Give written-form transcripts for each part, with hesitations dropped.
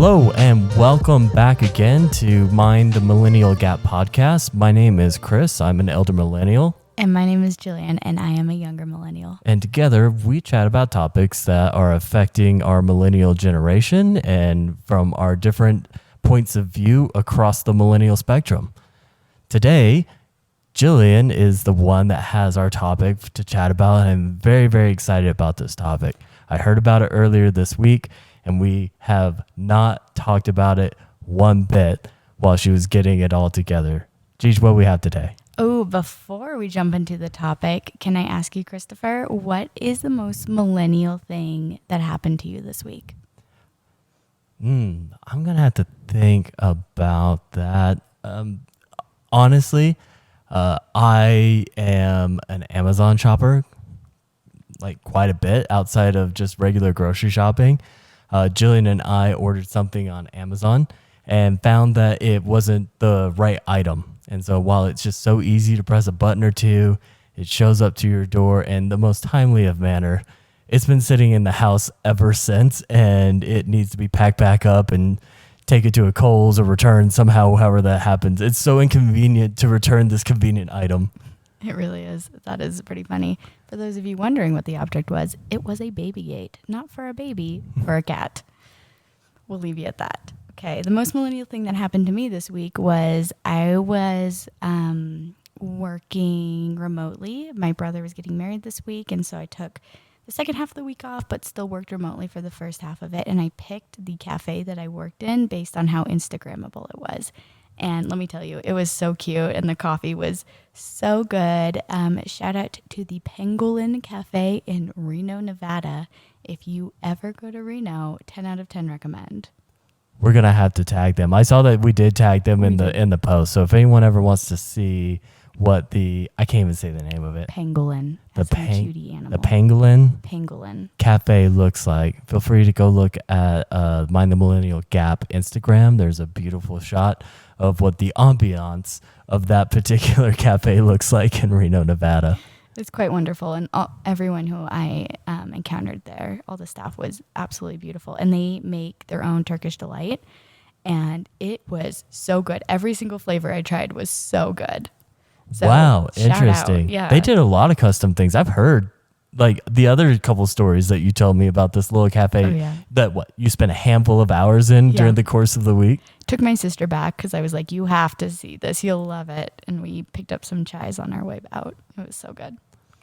Hello and welcome back again to Mind the Millennial Gap podcast. My name is Chris. I'm an elder millennial. And my name is Jillian, and I am a younger millennial. And together we chat about topics that are affecting our millennial generation and from our different points of view across the millennial spectrum. Today, Jillian is the one that has our topic to chat about. I'm very, very excited about this topic. I heard about it earlier this week, and we have not talked about it one bit while she was getting it all together. Geez, what we have today? Oh, before we jump into the topic, can I ask you, Christopher, what is the most millennial thing that happened to you this week? I'm going to have to think about that. Honestly, I am an Amazon shopper, like quite a bit outside of just regular grocery shopping. Jillian and I ordered something on Amazon and found that it wasn't the right item. And so while it's just so easy to press a button or two, it shows up to your door in the most timely of manner. It's been sitting in the house ever since, and it needs to be packed back up and take it to a Kohl's or return somehow, however that happens. It's so inconvenient to return this convenient item. It really is. That is pretty funny. For those of you wondering what the object was, it was a baby gate. Not for a baby, for a cat. We'll leave you at that. Okay, the most millennial thing that happened to me this week was I was working remotely. My brother was getting married this week, and so I took the second half of the week off, but still worked remotely for the first half of it. And I picked the cafe that I worked in based on how Instagrammable it was. And let me tell you, it was so cute, and the coffee was so good. Shout out to the Pangolin Cafe in Reno, Nevada. If you ever go to Reno, 10 out of 10 recommend. We're gonna have to tag them. I saw that we did tag them in the post. So if anyone ever wants to see what I can't even say the name of it. Pangolin. The cutie animal. The Pangolin Cafe looks like. Feel free to go look at Mind the Millennial Gap Instagram. There's a beautiful shot of what the ambiance of that particular cafe looks like in Reno, Nevada. It's quite wonderful, and everyone who I encountered there, all the staff was absolutely beautiful, and they make their own Turkish delight, and it was so good. Every single flavor I tried was so good. So, wow, interesting. Yeah. They did a lot of custom things. I've heard like the other couple stories that you told me about this little cafe that you spent a handful of hours in during the course of the week. Took my sister back because I was like, you have to see this. You'll love it. And we picked up some chais on our way out. It was so good.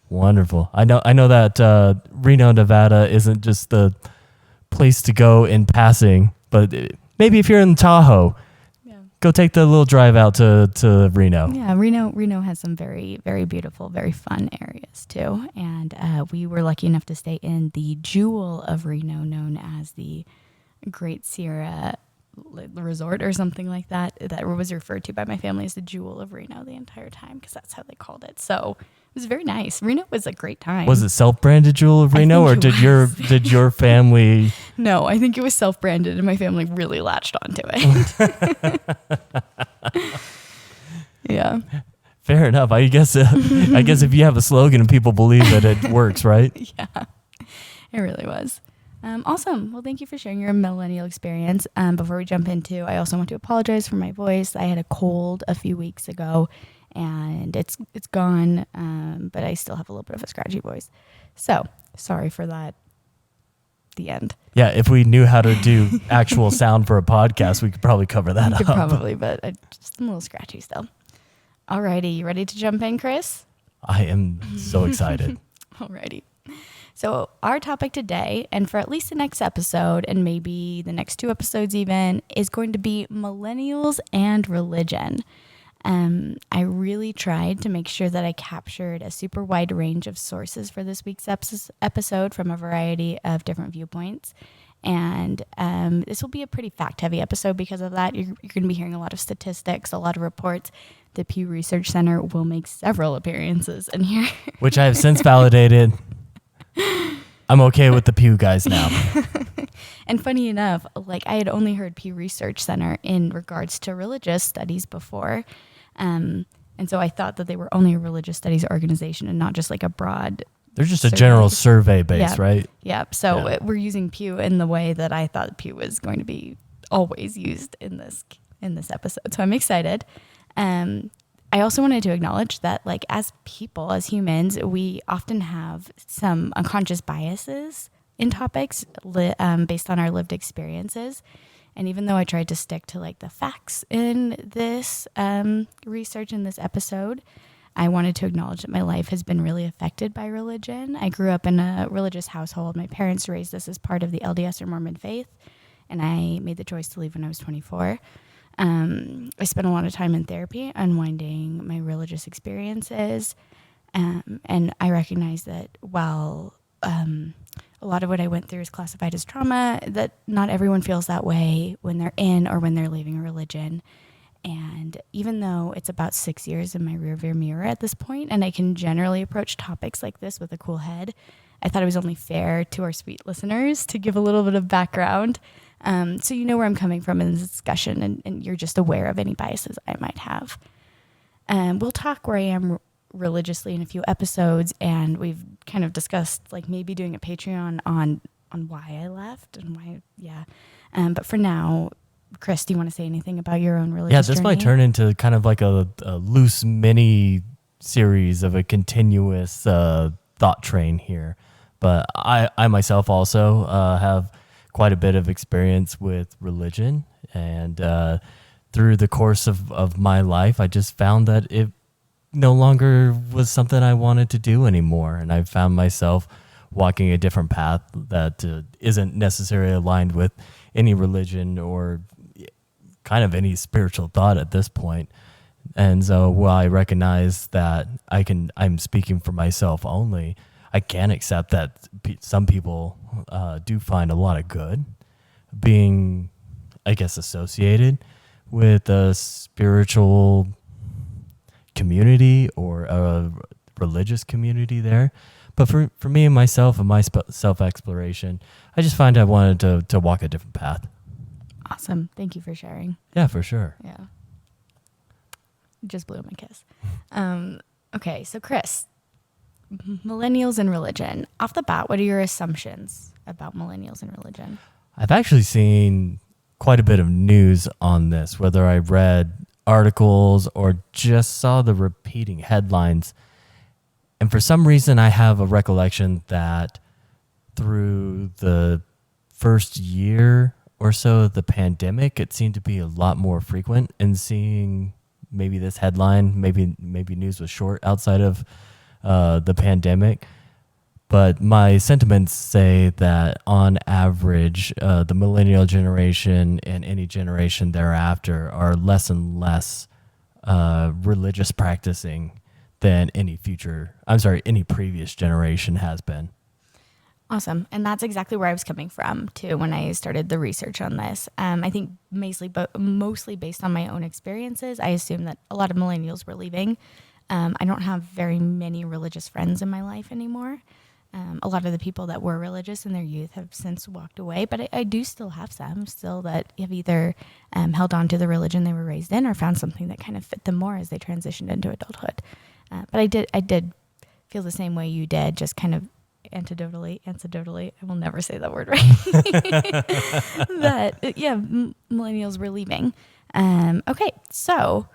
Wonderful. I know that Reno, Nevada isn't just the place to go in passing, but maybe if you're in Tahoe, go take the little drive out to Reno. Yeah, Reno has some very, very beautiful, very fun areas too. And we were lucky enough to stay in the jewel of Reno, known as the Great Sierra Resort or something like that. That was referred to by my family as the jewel of Reno the entire time because that's how they called it. So it was very nice. Reno was a great time. Was it self-branded Jewel of Reno, or did your family? No, I think it was self-branded, and my family really latched onto it. Yeah. Fair enough. I guess if you have a slogan and people believe that it works, right? Yeah, it really was. Awesome. Well, thank you for sharing your millennial experience. Before we jump into, I also want to apologize for my voice. I had a cold a few weeks ago, and it's gone, but I still have a little bit of a scratchy voice. So sorry for that. The end. Yeah, if we knew how to do actual sound for a podcast, we could probably cover that up. Probably, but just a little scratchy still. Alrighty, you ready to jump in, Chris? I am so excited. Alrighty. So our topic today, and for at least the next episode, and maybe the next 2 episodes even, is going to be millennials and religion. I really tried to make sure that I captured a super wide range of sources for this week's episode from a variety of different viewpoints. And this will be a pretty fact-heavy episode because of that. You're going to be hearing a lot of statistics, a lot of reports. The Pew Research Center will make several appearances in here. Which I have since validated. I'm okay with the Pew guys now. And funny enough, like I had only heard Pew Research Center in regards to religious studies before. And so I thought that they were only a religious studies organization and not just like a broad. They're just a general survey base, right? Yeah. So we're using Pew in the way that I thought Pew was going to be always used in this episode. So I'm excited. I also wanted to acknowledge that, like, as people, as humans, we often have some unconscious biases in topics based on our lived experiences. And even though I tried to stick to like the facts in this research in this episode, I wanted to acknowledge that my life has been really affected by religion. I grew up in a religious household. My parents raised us as part of the LDS or Mormon faith, and I made the choice to leave when I was 24. I spent a lot of time in therapy, unwinding my religious experiences. And I recognize that while a lot of what I went through is classified as trauma, that not everyone feels that way when they're in or when they're leaving a religion. And even though it's about 6 years in my rearview mirror at this point, and I can generally approach topics like this with a cool head, I thought it was only fair to our sweet listeners to give a little bit of background, so you know where I'm coming from in this discussion, and you're just aware of any biases I might have. We'll talk where I am religiously in a few episodes, and we've kind of discussed like maybe doing a Patreon on why I left and why, but for now, Chris, do you want to say anything about your own religious this journey? might turn into kind of like a loose mini series of a continuous thought train here. But I myself also have quite a bit of experience with religion. And through the course of my life, I just found that it no longer was something I wanted to do anymore. And I found myself walking a different path that isn't necessarily aligned with any religion or kind of any spiritual thought at this point. And so while I recognize that I'm speaking for myself only, I can accept that some people do find a lot of good being, I guess, associated with a spiritual community or a religious community there. But for me and myself and my self-exploration, I just find I wanted to walk a different path. Awesome. Thank you for sharing. Yeah, for sure. Yeah. Just blew him a kiss. Okay, so Chris, millennials and religion. Off the bat, what are your assumptions about millennials and religion? I've actually seen quite a bit of news on this, whether I read articles or just saw the repeating headlines. And for some reason, I have a recollection that through the first year or so of the pandemic, it seemed to be a lot more frequent in seeing maybe this headline. Maybe news was short outside of the pandemic. But my sentiments say that on average, the millennial generation and any generation thereafter are less and less religious practicing than any previous generation has been. Awesome. And that's exactly where I was coming from, too, when I started the research on this. I think mostly based on my own experiences, I assume that a lot of millennials were leaving. I don't have very many religious friends in my life anymore. A lot of the people that were religious in their youth have since walked away, but I do still have some still that have either held on to the religion they were raised in or found something that kind of fit them more as they transitioned into adulthood. But I did feel the same way you did, just kind of antidotally, I will never say that word right, that, millennials were leaving. Okay, so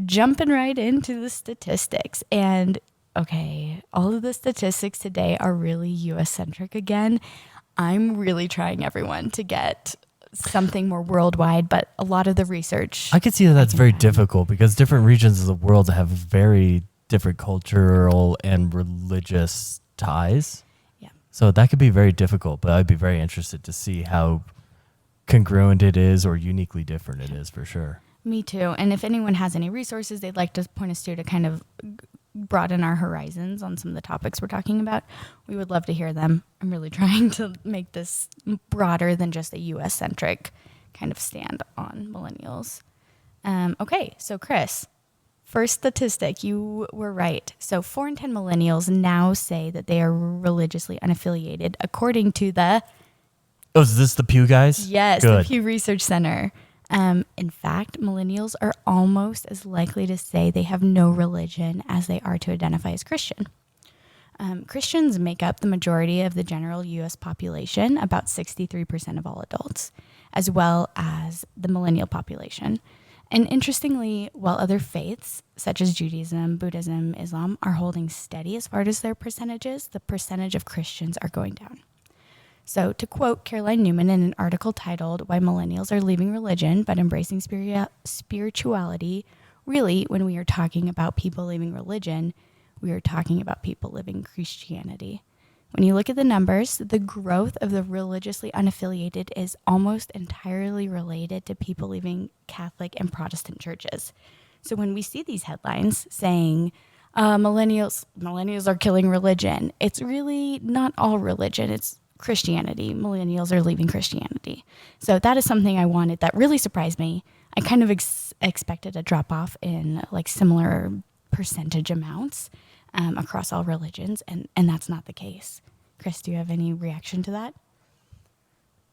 jumping right into the statistics. And okay, all of the statistics today are really US-centric again. I'm really trying everyone to get something more worldwide, but a lot of the research... I could see that's very difficult because different regions of the world have very different cultural and religious ties. Yeah. So that could be very difficult, but I'd be very interested to see how congruent it is or uniquely different it is for sure. Me too. And if anyone has any resources they'd like to point us to kind of broaden our horizons on some of the topics we're talking about, we would love to hear them. I'm really trying to make this broader than just a US-centric kind of stand on millennials. Okay, so Chris, first statistic, you were right. So 4 in 10 millennials now say that they are religiously unaffiliated, according to the... Oh, is this the Pew guys? Yes, Good. the Pew Research Center. In fact, millennials are almost as likely to say they have no religion as they are to identify as Christian. Christians make up the majority of the general U.S. population, about 63% of all adults, as well as the millennial population. And interestingly, while other faiths, such as Judaism, Buddhism, Islam, are holding steady as far as their percentages, the percentage of Christians are going down. So, to quote Caroline Newman in an article titled Why Millennials Are Leaving Religion but Embracing Spirituality, really, when we are talking about people leaving religion, we are talking about people living Christianity. When you look at the numbers, the growth of the religiously unaffiliated is almost entirely related to people leaving Catholic and Protestant churches. So when we see these headlines saying millennials are killing religion, it's really not all religion. It's Christianity. Millennials are leaving Christianity. So that is something I wanted that really surprised me. I kind of expected a drop off in like similar percentage amounts across all religions, and that's not the case. Chris, do you have any reaction to that?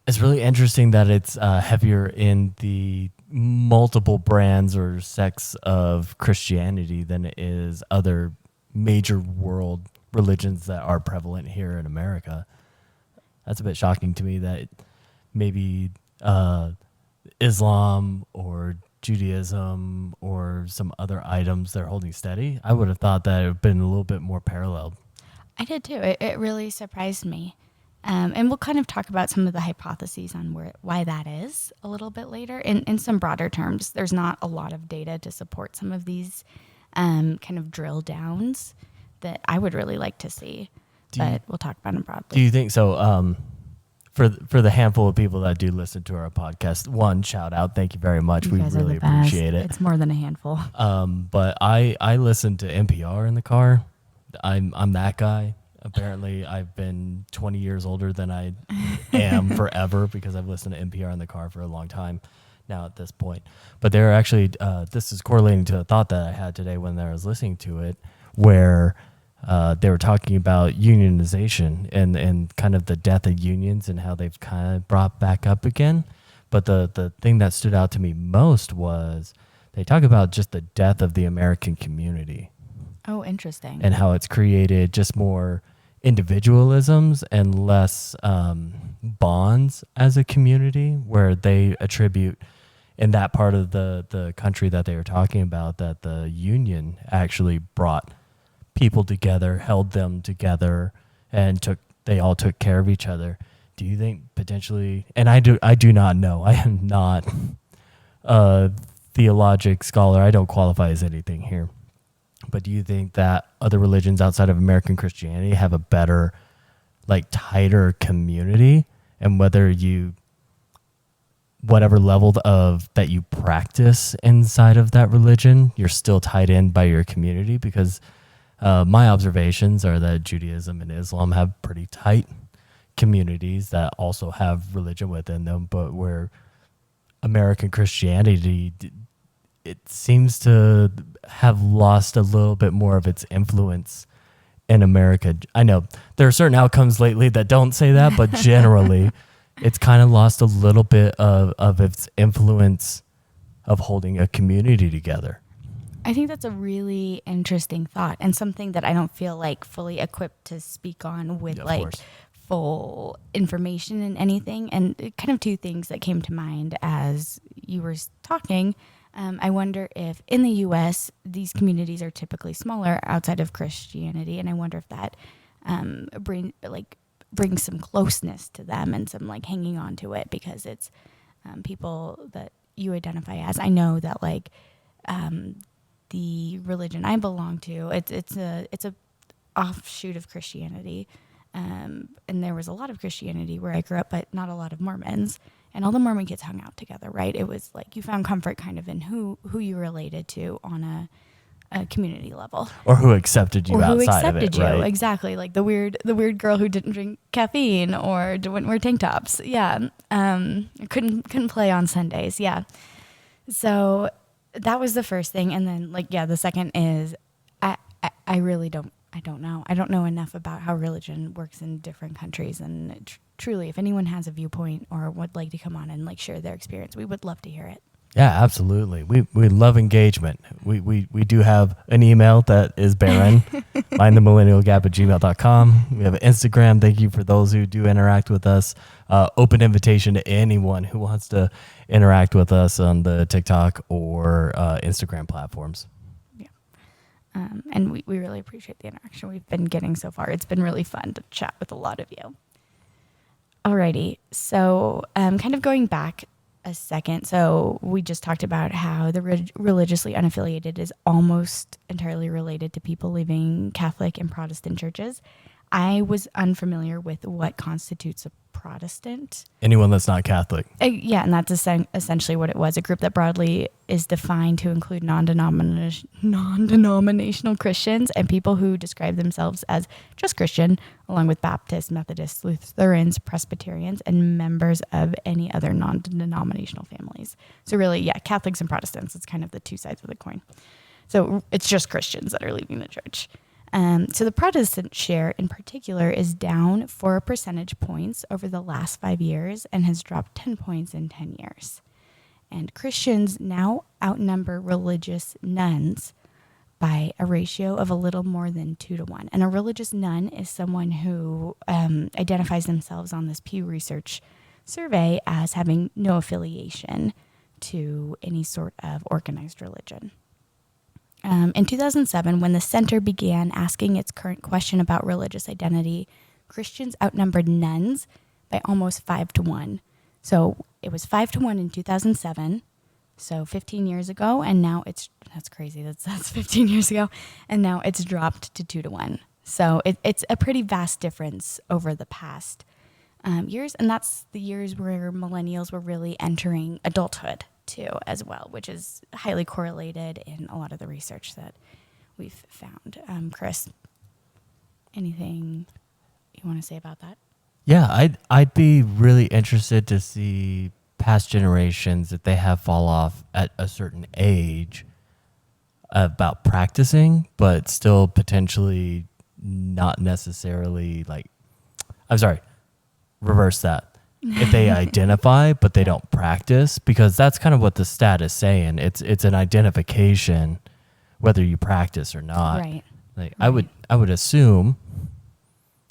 It's really interesting that it's heavier in the multiple brands or sects of Christianity than it is other major world religions that are prevalent here in America. That's a bit shocking to me that maybe Islam or Judaism or some other items they're holding steady. I would have thought that it would have been a little bit more paralleled. I did too. It really surprised me. And we'll kind of talk about some of the hypotheses on why that is a little bit later. In some broader terms, there's not a lot of data to support some of these kind of drill downs that I would really like to see. But we'll talk about them broadly. Do you think so? For the handful of people that do listen to our podcast, one, shout out. Thank you very much. We really appreciate it. It's more than a handful. But I listen to NPR in the car. I'm that guy. Apparently, I've been 20 years older than I am forever because I've listened to NPR in the car for a long time now at this point. But they're actually, this is correlating to a thought that I had today when I was listening to it, where they were talking about unionization and kind of the death of unions and how they've kind of brought back up again. But the thing that stood out to me most was they talk about just the death of the American community. Oh, interesting. And how it's created just more individualisms and less bonds as a community, where they attribute in that part of the country that they were talking about that the union actually brought people together, held them together, and they all took care of each other. Do you think potentially, and I do not know, I am not a theologic scholar, I don't qualify as anything here, but do you think that other religions outside of American Christianity have a better, like, tighter community, and whatever level of that you practice inside of that religion, you're still tied in by your community? Because my observations are that Judaism and Islam have pretty tight communities that also have religion within them, but where American Christianity, it seems to have lost a little bit more of its influence in America. I know there are certain outcomes lately that don't say that, but generally it's kind of lost a little bit of its influence of holding a community together. I think that's a really interesting thought, and something that I don't feel like fully equipped to speak on with full information and anything. And kind of two things that came to mind as you were talking. I wonder if in the U.S. these communities are typically smaller outside of Christianity, and I wonder if that brings some closeness to them and some like hanging on to it because it's people that you identify as. I know that the religion I belong to, it's a offshoot of Christianity, and there was a lot of Christianity where I grew up, but not a lot of Mormons. And all the Mormon kids hung out together, right? It was like you found comfort kind of in who you related to on a community level, or who accepted you outside of it, right? Exactly, like the weird girl who didn't drink caffeine or didn't wear tank tops. Yeah, couldn't play on Sundays. Yeah, so that was the first thing, and then the second is I really don't know. I don't know enough about how religion works in different countries, and truly, if anyone has a viewpoint or would like to come on and share their experience, we would love to hear it. Yeah, absolutely. We love engagement. We do have an email that is barren, mindthemillennialgap@gmail.com. We have an Instagram. Thank you for those who do interact with us. Open invitation to anyone who wants to interact with us on the TikTok or Instagram platforms. Yeah. And we really appreciate the interaction we've been getting so far. It's been really fun to chat with a lot of you. Alrighty. So kind of going back a second. So we just talked about how the religiously unaffiliated is almost entirely related to people leaving Catholic and Protestant churches. I was unfamiliar with what constitutes a Protestant. Anyone that's not Catholic. Yeah, and that's essentially what it was. A group that broadly is defined to include non-denominational Christians and people who describe themselves as just Christian, along with Baptists, Methodists, Lutherans, Presbyterians, and members of any other non-denominational families. So really, yeah, Catholics and Protestants, it's kind of the two sides of the coin. So it's just Christians that are leaving the church. So the Protestant share in particular is down 4 percentage points over the last 5 years and has dropped 10 points in 10 years. And Christians now outnumber religious nuns by a ratio of a little more than 2 to 1. And a religious nun is someone who identifies themselves on this Pew Research survey as having no affiliation to any sort of organized religion. In 2007, when the center began asking its current question about religious identity, Christians outnumbered nuns by almost 5 to 1. So it was 5 to 1 in 2007, so 15 years ago, and now that's crazy, that's 15 years ago, and now it's dropped to 2 to 1. So it's a pretty vast difference over the past years, and that's the years where millennials were really entering adulthood too, as well, which is highly correlated in a lot of the research that we've found. Chris, anything you want to say about that? Yeah, I'd be really interested to see past generations if they have fall off at a certain age about practicing, but still potentially not necessarily reverse that. If they identify but they don't practice, because that's kind of what the stat is saying. It's an identification whether you practice or not. Right. Like Right. I would assume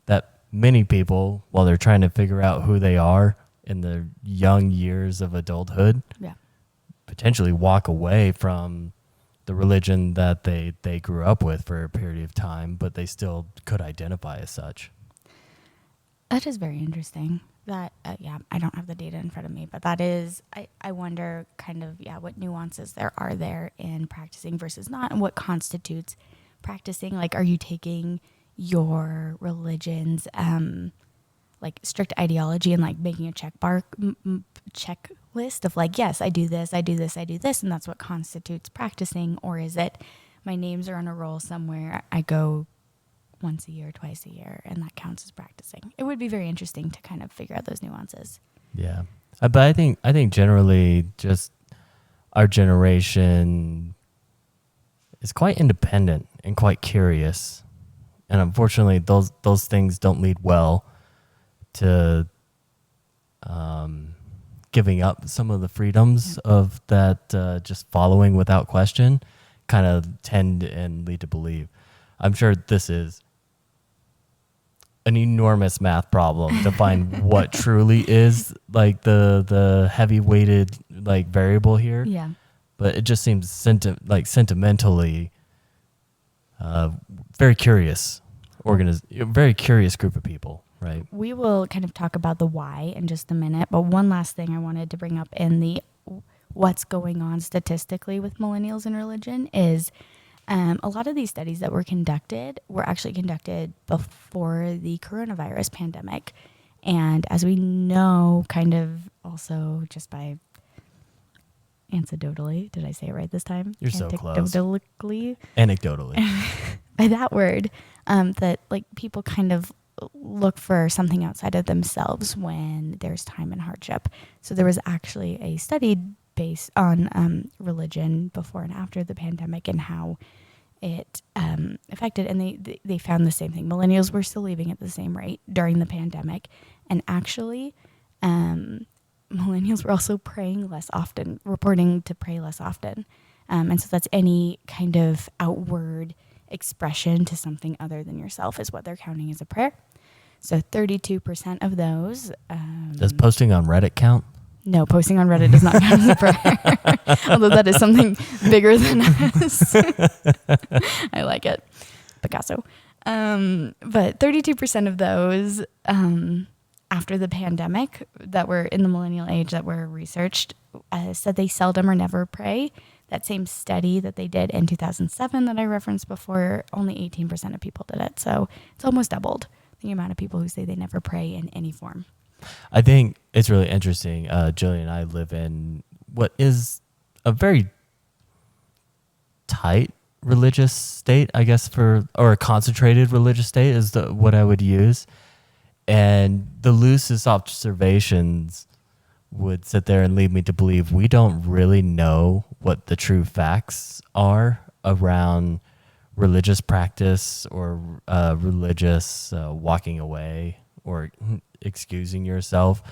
that many people, while they're trying to figure out who they are in the young years of adulthood, Yeah. potentially walk away from the religion that they grew up with for a period of time, but they still could identify as such. That is very interesting. That, I don't have the data in front of me, but that is, I wonder kind of, what nuances there are there in practicing versus not, and what constitutes practicing. Like, are you taking your religion's, like, strict ideology and, like, making a checklist of, like, yes, I do this, I do this, I do this, and that's what constitutes practicing? Or is it, my names are on a roll somewhere, I go once a year, twice a year, and that counts as practicing? It would be very interesting to kind of figure out those nuances. Yeah. But I think generally just our generation is quite independent and quite curious. And unfortunately those things don't lead well to giving up some of the freedoms of that just following without question kind of tend and lead to believe. I'm sure this is an enormous math problem to find what truly is like the heavy weighted like variable here. Yeah. But it just seems sentimentally very curious very curious group of people, right? We will kind of talk about the why in just a minute, but one last thing I wanted to bring up in the what's going on statistically with millennials and religion is a lot of these studies that were actually conducted before the coronavirus pandemic. And as we know, kind of also just by anecdotally, did I say it right this time? You're so close. Anecdotally. By that word, that like people kind of look for something outside of themselves when there's time and hardship. So there was actually a study based on religion before and after the pandemic and how it affected, and they found the same thing. Millennials were still leaving at the same rate during the pandemic, and actually millennials were also praying less often, reporting to pray less often. And so that's any kind of outward expression to something other than yourself is what they're counting as a prayer. So 32% of those. Does posting on Reddit count? No, posting on Reddit does not count as a prayer. Although that is something bigger than us. I like it. Picasso. But 32% of those after the pandemic that were in the millennial age that were researched said they seldom or never pray. That same study that they did in 2007 that I referenced before, only 18% of people did it. So it's almost doubled the amount of people who say they never pray in any form. I think it's really interesting. Jillian and I live in what is a very tight religious state, I guess, or a concentrated religious state is what I would use. And the loosest observations would sit there and lead me to believe we don't really know what the true facts are around religious practice or religious walking away or excusing yourself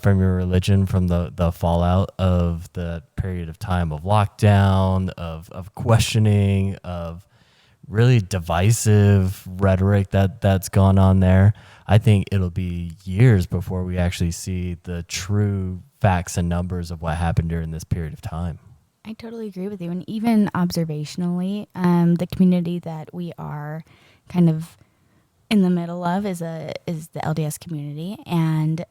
from your religion, from the fallout of the period of time of lockdown, of questioning, of really divisive rhetoric that's gone on there. I think it'll be years before we actually see the true facts and numbers of what happened during this period of time. I totally agree with you. And even observationally, the community that we are kind of in the middle of is the LDS community. And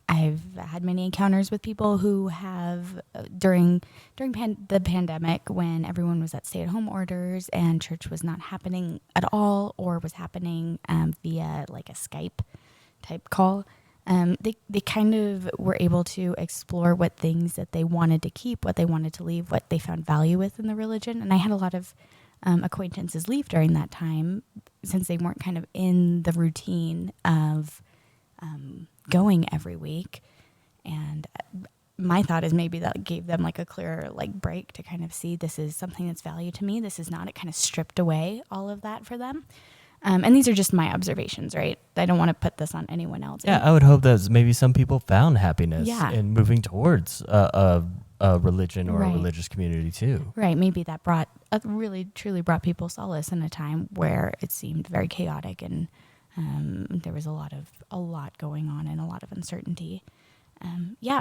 I've had many encounters with people who have, during the pandemic, when everyone was at stay-at-home orders and church was not happening at all or was happening via like a Skype type call, they kind of were able to explore what things that they wanted to keep, what they wanted to leave, what they found value with in the religion. And I had a lot of acquaintances leave during that time since they weren't kind of in the routine of going every week. And my thought is maybe that gave them like a clearer like break to kind of see this is something that's value to me. This is not. It kind of stripped away all of that for them. And these are just my observations, right? I don't want to put this on anyone else. Yeah, I would hope that maybe some people found happiness Yeah. in moving towards a religion or Right. a religious community too. Right. Maybe that really truly brought people solace in a time where it seemed very chaotic and there was a lot going on and a lot of uncertainty.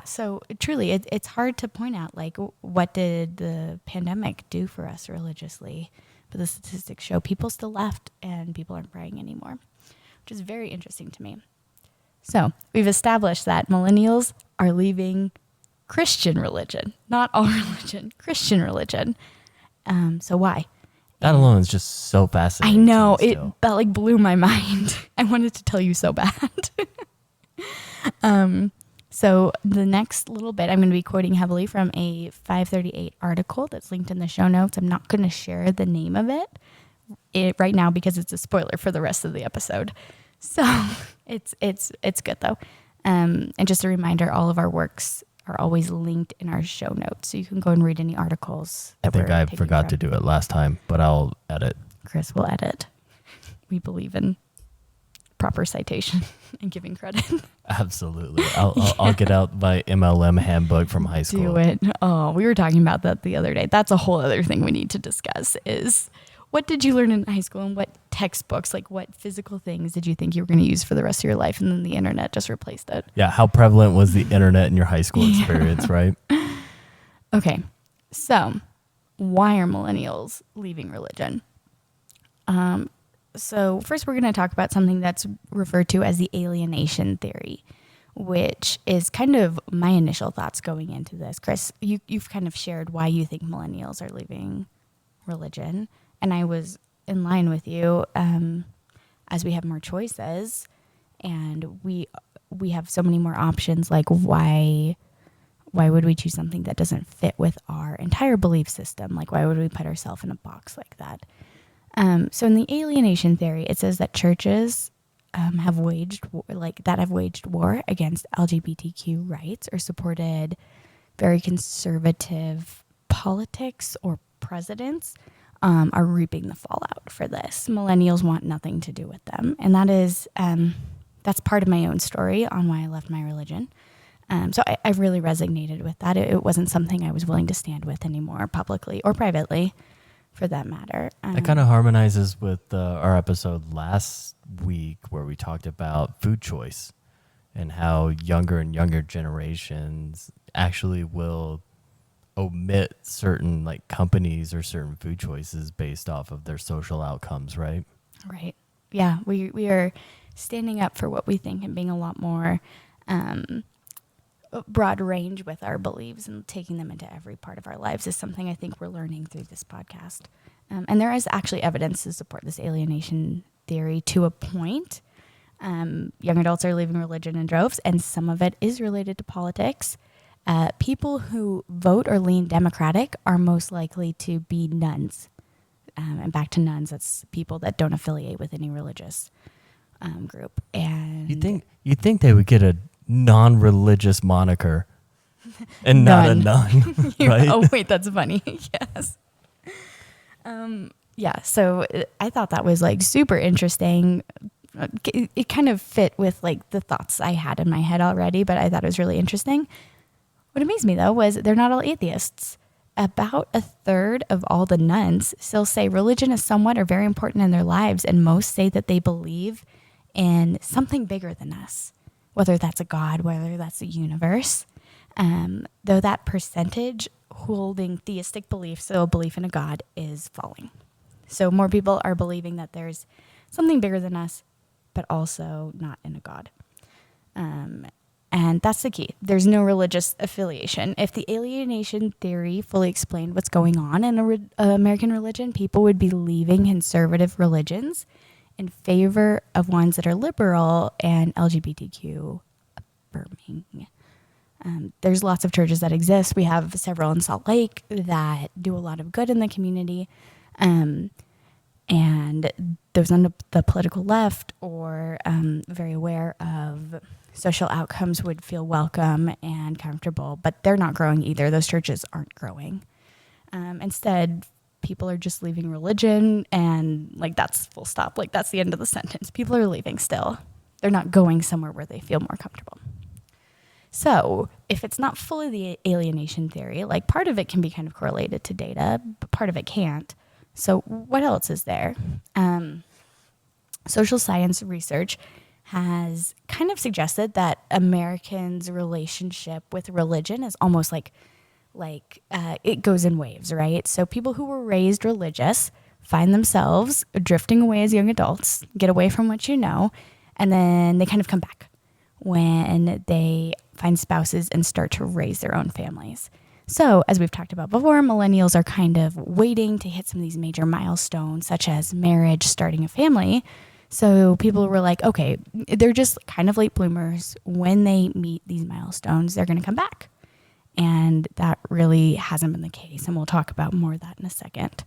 So truly, it's hard to point out, like, what did the pandemic do for us religiously? But the statistics show people still left and people aren't praying anymore, which is very interesting to me. So we've established that millennials are leaving Christian religion, not all religion, Christian religion. So why? That alone is just so fascinating. I know, to me still. that like blew my mind. I wanted to tell you so bad. So the next little bit, I'm going to be quoting heavily from a 538 article that's linked in the show notes. I'm not going to share the name of it right now because it's a spoiler for the rest of the episode. So it's good though. And just a reminder, all of our works are always linked in our show notes. So you can go and read any articles. I think I forgot to do it last time, but I'll edit. Chris will edit. We believe in proper citation and giving credit. Absolutely. I'll get out my MLM handbook from high school. Do it. Oh, we were talking about that the other day. That's a whole other thing we need to discuss is what did you learn in high school and what textbooks, like what physical things did you think you were going to use for the rest of your life? And then the internet just replaced it. Yeah. How prevalent was the internet in your high school experience, right? Okay. So why are millennials leaving religion? So first we're going to talk about something that's referred to as the alienation theory, which is kind of my initial thoughts going into this. Chris, you've kind of shared why you think millennials are leaving religion. And I was in line with you as we have more choices and we have so many more options. Like why would we choose something that doesn't fit with our entire belief system? Like why would we put ourselves in a box like that? So in the alienation theory, it says that churches have waged war against LGBTQ rights or supported very conservative politics or presidents are reaping the fallout for this. Millennials want nothing to do with them. And that is, that's part of my own story on why I left my religion. So I really resonated with that. It wasn't something I was willing to stand with anymore, publicly or privately, for that matter. That kind of harmonizes with our episode last week where we talked about food choice and how younger and younger generations actually will omit certain like companies or certain food choices based off of their social outcomes, right? Right. Yeah, we are standing up for what we think and being a lot more broad range with our beliefs and taking them into every part of our lives is something I think we're learning through this podcast. And there is actually evidence to support this alienation theory to a point. Young adults are leaving religion in droves, and some of it is related to politics. People who vote or lean Democratic are most likely to be nuns. And back to nuns, that's people that don't affiliate with any religious group. And you think they would get a non-religious moniker and not a nun, right? Oh wait, that's funny. Yes. Yeah. So I thought that was like super interesting. It kind of fit with like the thoughts I had in my head already, but I thought it was really interesting. What amazed me though was they're not all atheists. About a third of all the nuns still say religion is somewhat or very important in their lives, and most say that they believe in something bigger than us, whether that's a God, whether that's a universe. Though that percentage holding theistic beliefs, so a belief in a God, is falling. So more people are believing that there's something bigger than us, but also not in a God. And that's the key. There's no religious affiliation. If the alienation theory fully explained what's going on in American religion, people would be leaving conservative religions in favor of ones that are liberal and LGBTQ affirming. There's lots of churches that exist. We have several in Salt Lake that do a lot of good in the community. And those on the political left or very aware of social outcomes would feel welcome and comfortable, but they're not growing either. Those churches aren't growing. Instead, people are just leaving religion, and like that's full stop. Like that's the end of the sentence. People are leaving still. They're not going somewhere where they feel more comfortable. So if it's not fully the alienation theory, like part of it can be kind of correlated to data, but part of it can't. So what else is there? Social science research has kind of suggested that Americans' relationship with religion is almost like it goes in waves, right? So people who were raised religious find themselves drifting away as young adults, get away from what you know, and then they kind of come back when they find spouses and start to raise their own families. So, as we've talked about before, millennials are kind of waiting to hit some of these major milestones, such as marriage, starting a family. So people were like, okay, they're just kind of late bloomers. When they meet these milestones, they're going to come back. And that really hasn't been the case. And we'll talk about more of that in a second.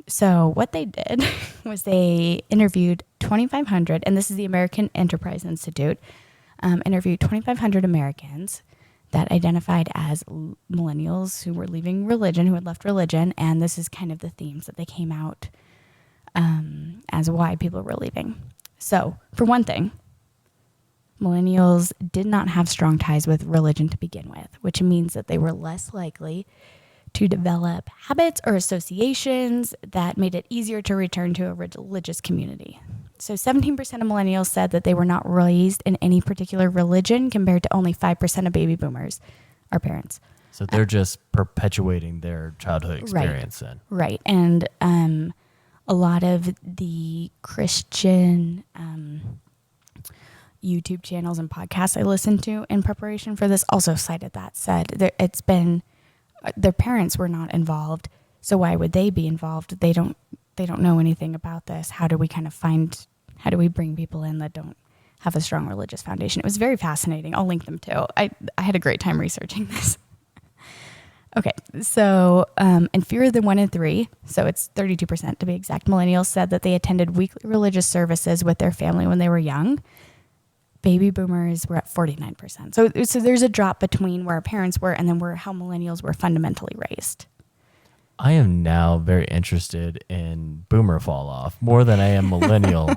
So what they did was they interviewed 2,500, and this is the American Enterprise Institute, interviewed 2,500 Americans that identified as millennials who were leaving religion, who had left religion. And this is kind of the themes that they came out as why people were leaving. So, for one thing, millennials did not have strong ties with religion to begin with, which means that they were less likely to develop habits or associations that made it easier to return to a religious community. So 17% of millennials said that they were not raised in any particular religion, compared to only 5% of baby boomers, our parents. So they're just perpetuating their childhood experience then. Right. And a lot of the Christian YouTube channels and podcasts I listened to in preparation for this also cited that, said their parents were not involved, so why would they be involved? They don't know anything about this. How do we bring people in that don't have a strong religious foundation? It was very fascinating. I'll link them too. I had a great time researching this. Okay, so and fewer than 1 in 3, so it's 32% to be exact, millennials said that they attended weekly religious services with their family when they were young. Baby boomers were at 49%. So there's a drop between where our parents were and then how millennials were fundamentally raised. I am now very interested in boomer fall off more than I am millennial.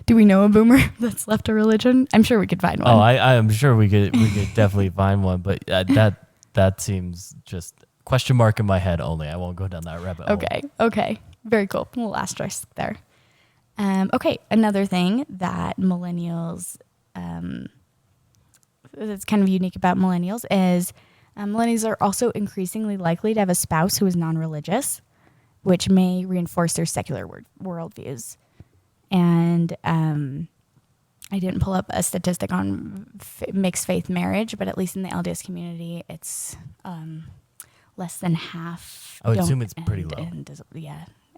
Do we know a boomer that's left a religion? I'm sure we could find one. Oh, I'm sure we could definitely find one, but that seems just question mark in my head only. I won't go down that rabbit hole. Okay. Very cool. Little asterisk there. Okay, another thing that millennials, that's kind of unique about millennials is millennials are also increasingly likely to have a spouse who is non-religious, which may reinforce their secular worldviews. And I didn't pull up a statistic on mixed faith marriage, but at least in the LDS community, it's less than half. I would assume it's pretty low.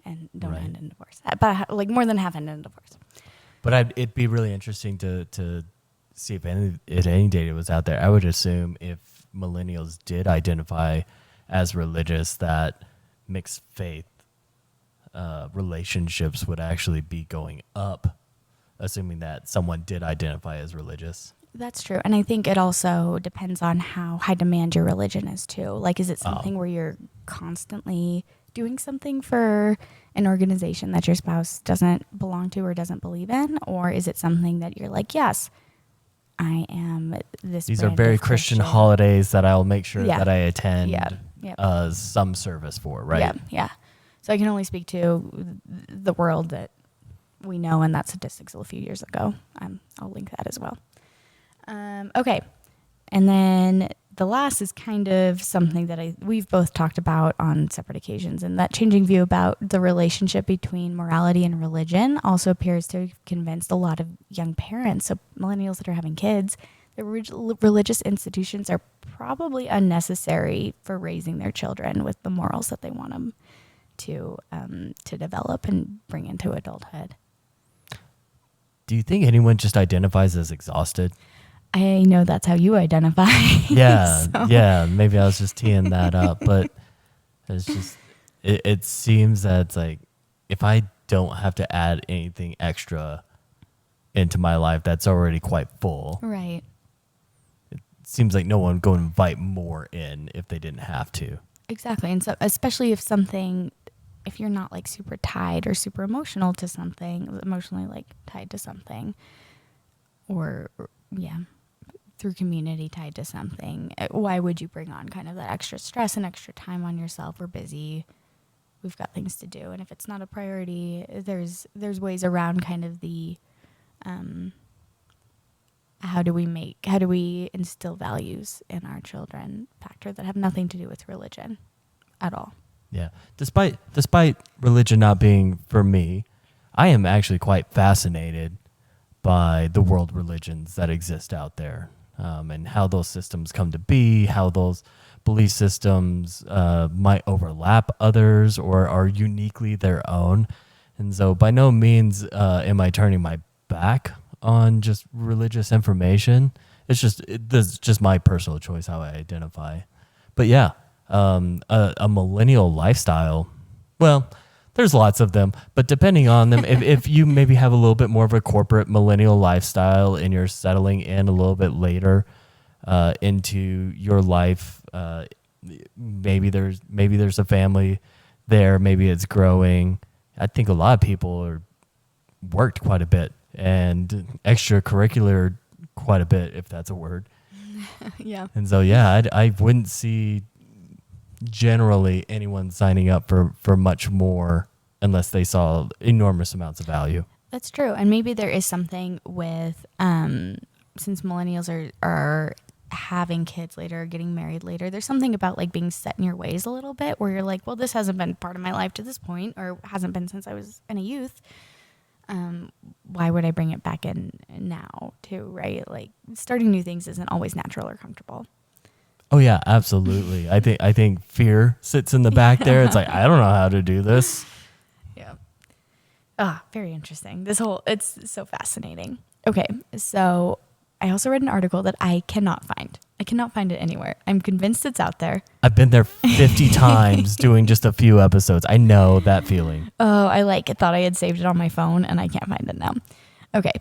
And don't end in divorce. But like more than half end in divorce. But it'd be really interesting to see if any data was out there. I would assume if millennials did identify as religious, that mixed faith relationships would actually be going up, assuming that someone did identify as religious. That's true. And I think it also depends on how high demand your religion is too. Like, is it something where you're constantly doing something for an organization that your spouse doesn't belong to or doesn't believe in? Or is it something that you're like, yes, I am this. These are very Christian holidays that I'll make sure that I attend some service for, right? Yeah. So I can only speak to the world that we know, and that statistics a few years ago. I'll link that as well. Okay. And then the last is kind of something that we've both talked about on separate occasions, and that changing view about the relationship between morality and religion also appears to have convinced a lot of young parents, so millennials that are having kids, that religious institutions are probably unnecessary for raising their children with the morals that they want them to develop and bring into adulthood. Do you think anyone just identifies as exhausted? I know that's how you identify. Yeah, maybe I was just teeing that up, but it's just, it seems that it's like, if I don't have to add anything extra into my life that's already quite full. Right. It seems like no one would go invite more in if they didn't have to. Exactly. And so, especially if you're not like super tied or super emotionally like tied to something, or through community tied to something, why would you bring on kind of that extra stress and extra time on yourself? We're busy. We've got things to do. And if it's not a priority, there's ways around kind of the, how do we instill values in our children factor that have nothing to do with religion at all. Yeah. Despite religion not being for me, I am actually quite fascinated by the world religions that exist out there, and how those systems come to be, how those belief systems might overlap others or are uniquely their own. And so by no means am I turning my back on just religious information. This is just my personal choice how I identify. But yeah, a millennial lifestyle, well, there's lots of them, but depending on them, if you maybe have a little bit more of a corporate millennial lifestyle and you're settling in a little bit later into your life, maybe there's a family there, maybe it's growing. I think a lot of people are worked quite a bit and extracurricular quite a bit, if that's a word. Yeah. And so, I wouldn't see generally anyone signing up for much more unless they saw enormous amounts of value. That's true. And maybe there is something with, since millennials are having kids later, getting married later, there's something about like being set in your ways a little bit where you're like, well, this hasn't been part of my life to this point, or hasn't been since I was in a youth. Why would I bring it back in now too, right? Like starting new things isn't always natural or comfortable. Oh yeah, absolutely. I think fear sits in the back there. It's like, I don't know how to do this. Yeah. Very interesting. It's so fascinating. Okay. So I also read an article that I cannot find. I cannot find it anywhere. I'm convinced it's out there. I've been there 50 times doing just a few episodes. I know that feeling. Oh, I thought I had saved it on my phone and I can't find it now. Okay.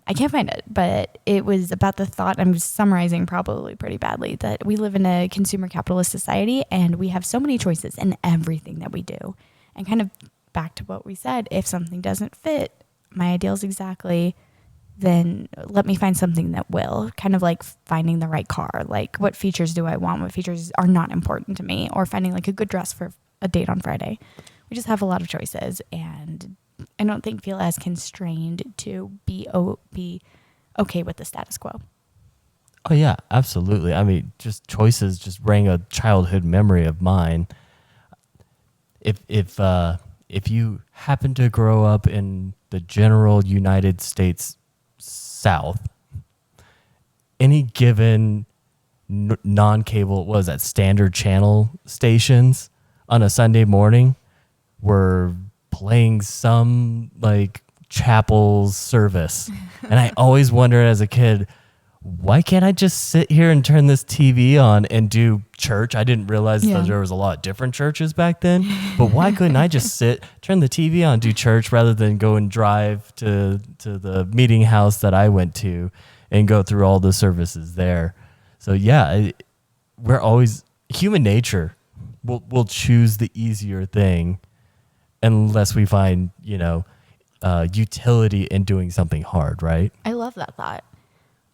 I can't find it, but it was about the thought, I'm summarizing probably pretty badly, that we live in a consumer capitalist society and we have so many choices in everything that we do. And kind of back to what we said, if something doesn't fit my ideals exactly, then let me find something that will. Kind of like finding the right car. Like, what features do I want? What features are not important to me? Or finding like a good dress for a date on Friday. We just have a lot of choices, and I don't think feel as constrained to be okay with the status quo. Oh yeah, absolutely. I mean, just choices just bring a childhood memory of mine. If you happen to grow up in the general United States South, any given non-cable, what was that, standard channel stations on a Sunday morning were playing some like chapel service. And I always wondered as a kid, why can't I just sit here and turn this TV on and do church? I didn't realize that there was a lot of different churches back then. But why couldn't I just turn the TV on, do church, rather than go and drive to the meeting house that I went to and go through all the services there? So yeah, we're always, human nature will choose the easier thing unless we find, utility in doing something hard, right? I love that thought.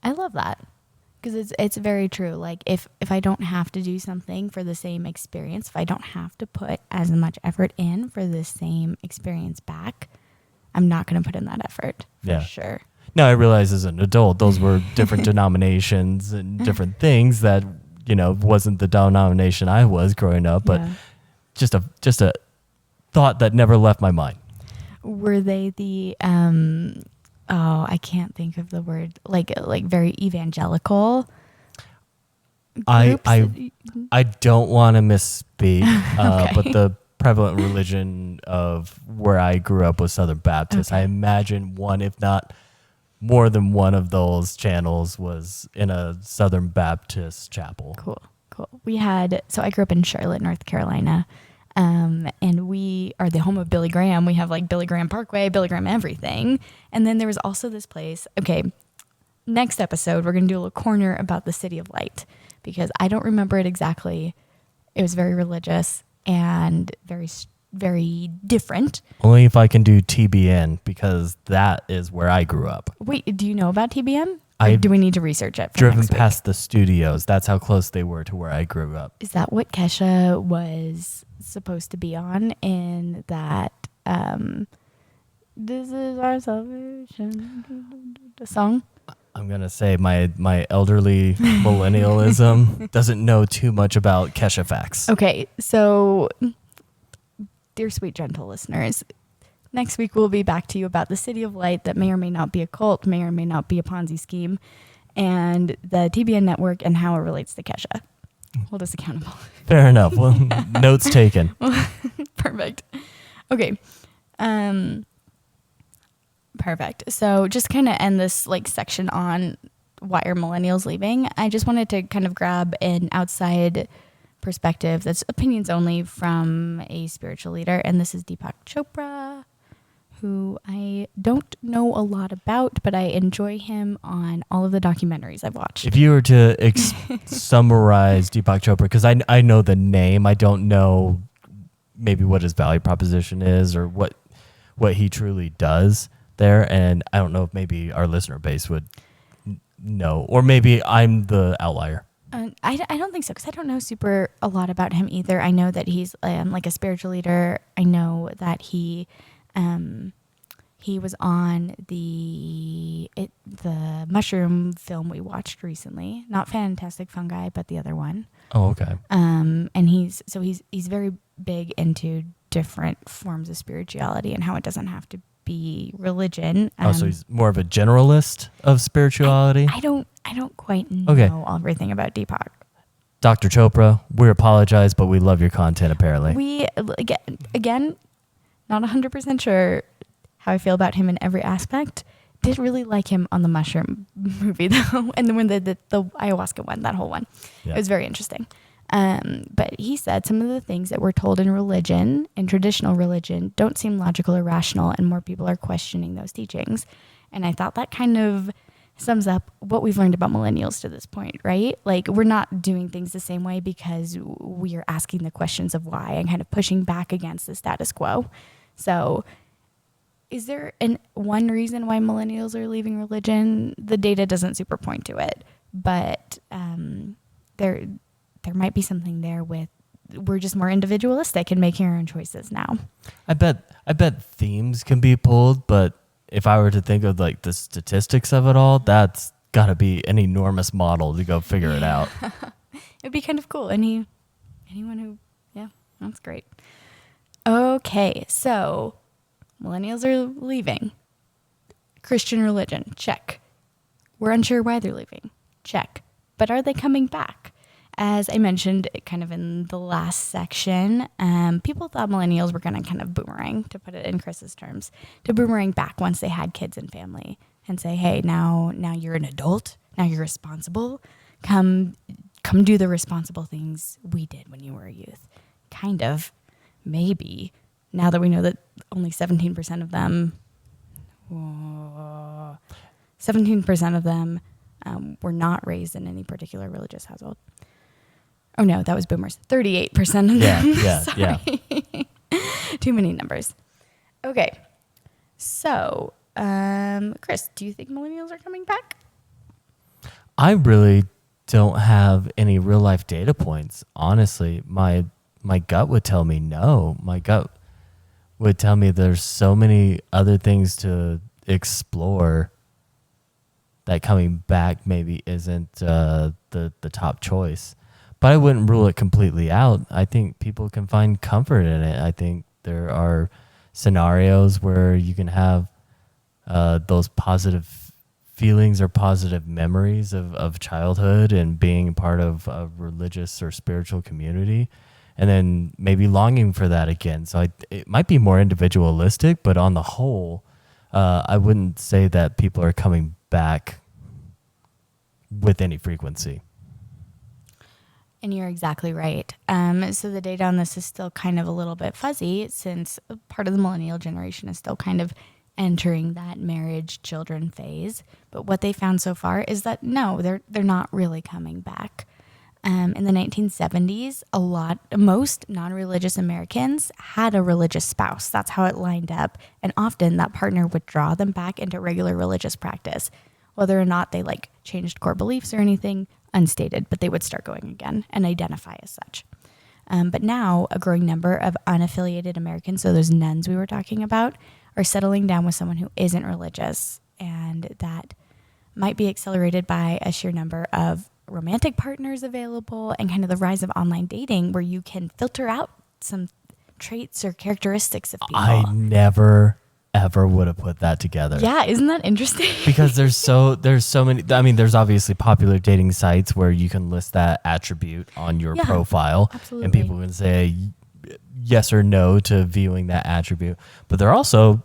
I love that because it's very true. Like if I don't have to do something for the same experience, if I don't have to put as much effort in for the same experience back, I'm not going to put in that effort for sure. Now I realize as an adult, those were different denominations and different things that, wasn't the denomination I was growing up, but just a thought that never left my mind. Were they the, I can't think of the word, like very evangelical groups? I don't want to misspeak, Okay. but the prevalent religion of where I grew up was Southern Baptist. Okay. I imagine one, if not more than one of those channels was in a Southern Baptist chapel. Cool. So I grew up in Charlotte, North Carolina. And we are the home of Billy Graham. We have like Billy Graham Parkway, Billy Graham everything. And then there was also this place. Okay, next episode, we're going to do a little corner about the City of Light because I don't remember it exactly. It was very religious and very, very different. Only if I can do TBN because that is where I grew up. Wait, do you know about TBN? Or do we need to research it? Driven past the studios. That's how close they were to where I grew up. Is that what Kesha was supposed to be on in that This Is Our Salvation song? I'm going to say my elderly millennialism doesn't know too much about Kesha facts. Okay, so dear sweet gentle listeners, next week we'll be back to you about the City of Light that may or may not be a cult, may or may not be a Ponzi scheme, and the TBN network and how it relates to Kesha. Hold us accountable. Fair enough. Well, notes taken. Perfect. Okay. Perfect. So just kind of end this like section on why are millennials leaving. I just wanted to kind of grab an outside perspective that's opinions only from a spiritual leader. And this is Deepak Chopra, who I don't know a lot about, but I enjoy him on all of the documentaries I've watched. If you were to summarize Deepak Chopra, because I know the name, I don't know maybe what his value proposition is or what he truly does there. And I don't know if maybe our listener base would know, or maybe I'm the outlier. I don't think so, because I don't know a lot about him either. I know that he's like a spiritual leader. I know that he was on the mushroom film we watched recently, not Fantastic Fungi, but the other one. Oh, okay. And he's very big into different forms of spirituality and how it doesn't have to be religion. So he's more of a generalist of spirituality. I don't quite know everything about Deepak. Dr. Chopra, we apologize, but we love your content apparently. We again, not 100% sure how I feel about him in every aspect. Did really like him on the mushroom movie though, and then when the ayahuasca one, that whole one, it was very interesting. But he said some of the things that we're told in religion, in traditional religion, don't seem logical or rational, and more people are questioning those teachings. And I thought that kind of sums up what we've learned about millennials to this point, right? Like, we're not doing things the same way because we are asking the questions of why and kind of pushing back against the status quo. So is there one reason why millennials are leaving religion? The data doesn't super point to it, but there might be something there with we're just more individualistic and making our own choices now. I bet themes can be pulled, but if I were to think of like the statistics of it all, that's got to be an enormous model to go figure it out. It'd be kind of cool. Anyone who, yeah, that's great. Okay, so millennials are leaving. Christian religion, check. We're unsure why they're leaving, check. But are they coming back? As I mentioned kind of in the last section, people thought millennials were going to kind of boomerang, to put it in Chris's terms, to boomerang back once they had kids and family and say, hey, now you're an adult, now you're responsible, come do the responsible things we did when you were a youth. Kind of, maybe, now that we know that only 17% of them, were not raised in any particular religious household. Oh no, that was boomers. 38% of them. Yeah. Too many numbers. Okay. So, Chris, do you think millennials are coming back? I really don't have any real life data points. Honestly, my gut would tell me no. My gut would tell me there's so many other things to explore that coming back maybe isn't the top choice. But I wouldn't rule it completely out. I think people can find comfort in it. I think there are scenarios where you can have those positive feelings or positive memories of childhood and being part of a religious or spiritual community, and then maybe longing for that again. So it might be more individualistic, but on the whole, I wouldn't say that people are coming back with any frequency. And you're exactly right. So the data on this is still kind of a little bit fuzzy since part of the millennial generation is still kind of entering that marriage children phase. But what they found so far is that no, they're not really coming back. In the 1970s, most non-religious Americans had a religious spouse. That's how it lined up. And often that partner would draw them back into regular religious practice. Whether or not they changed core beliefs or anything, unstated, but they would start going again and identify as such. But now a growing number of unaffiliated Americans, so those nuns we were talking about, are settling down with someone who isn't religious. And that might be accelerated by a sheer number of romantic partners available and kind of the rise of online dating where you can filter out some traits or characteristics of people. I never ever would have put that together. Yeah, isn't that interesting? Because there's so many. I mean, there's obviously popular dating sites where you can list that attribute on your profile, absolutely. and people can say yes or no to viewing that attribute. But there are also